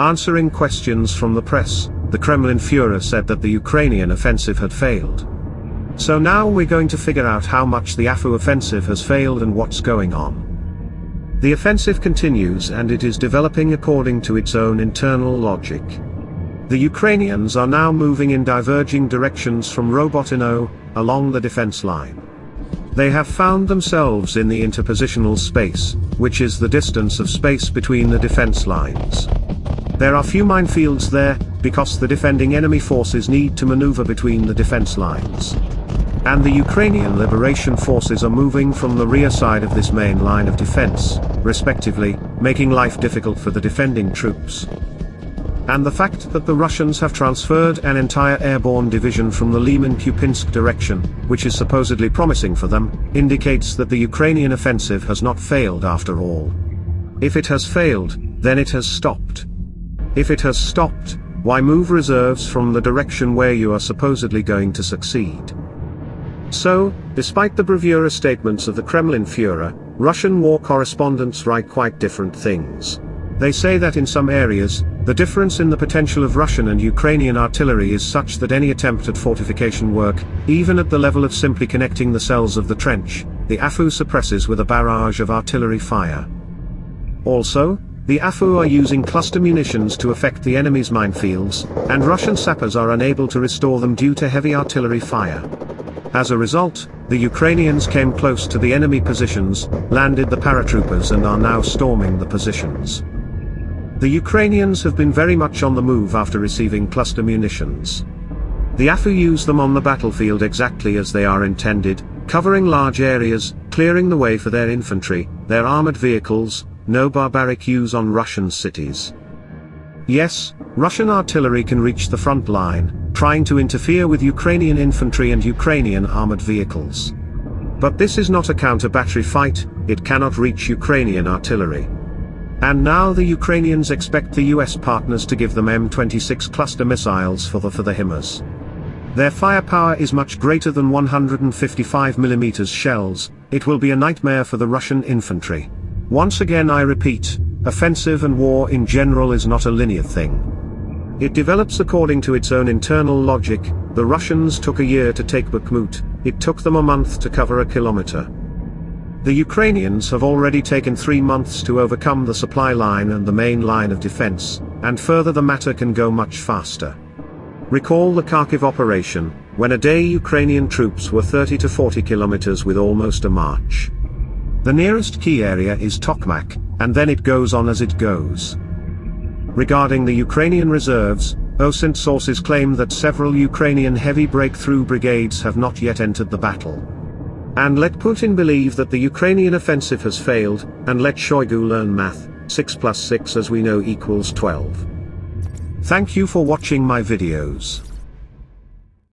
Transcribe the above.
Answering questions from the press, the Kremlin Führer said that the Ukrainian offensive had failed. So now we're going to figure out how much the AFU offensive has failed and what's going on. The offensive continues and it is developing according to its own internal logic. The Ukrainians are now moving in diverging directions from Robotino, along the defense line. They have found themselves in the interpositional space, which is the distance of space between the defense lines. There are few minefields there, because the defending enemy forces need to maneuver between the defense lines. And the Ukrainian Liberation Forces are moving from the rear side of this main line of defense, respectively, making life difficult for the defending troops. And the fact that the Russians have transferred an entire airborne division from the Lyman-Kupinsk direction, which is supposedly promising for them, indicates that the Ukrainian offensive has not failed after all. If it has failed, then it has stopped. If it has stopped, why move reserves from the direction where you are supposedly going to succeed? So, despite the bravura statements of the Kremlin Führer, Russian war correspondents write quite different things. They say that in some areas, the difference in the potential of Russian and Ukrainian artillery is such that any attempt at fortification work, even at the level of simply connecting the cells of the trench, the AFU suppresses with a barrage of artillery fire. Also, the AFU are using cluster munitions to affect the enemy's minefields, and Russian sappers are unable to restore them due to heavy artillery fire. As a result, the Ukrainians came close to the enemy positions, landed the paratroopers and are now storming the positions. The Ukrainians have been very much on the move after receiving cluster munitions. The AFU use them on the battlefield exactly as they are intended, covering large areas, clearing the way for their infantry, their armored vehicles, no barbaric use on Russian cities. Yes, Russian artillery can reach the front line, trying to interfere with Ukrainian infantry and Ukrainian armored vehicles. But this is not a counter-battery fight, it cannot reach Ukrainian artillery. And now the Ukrainians expect the US partners to give them M26 cluster missiles for the HIMARS. Their firepower is much greater than 155mm shells, it will be a nightmare for the Russian infantry. Once again I repeat, offensive and war in general is not a linear thing. It develops according to its own internal logic. The Russians took a year to take Bakhmut, it took them a month to cover a kilometer. The Ukrainians have already taken 3 months to overcome the supply line and the main line of defense, and further the matter can go much faster. Recall the Kharkiv operation, when a day Ukrainian troops were 30 to 40 kilometers with almost a march. The nearest key area is Tokmak, and then it goes on as it goes. Regarding the Ukrainian reserves, OSINT sources claim that several Ukrainian heavy breakthrough brigades have not yet entered the battle. And let Putin believe that the Ukrainian offensive has failed, and let Shoigu learn math, 6 plus 6 as we know equals 12. Thank you for watching my videos.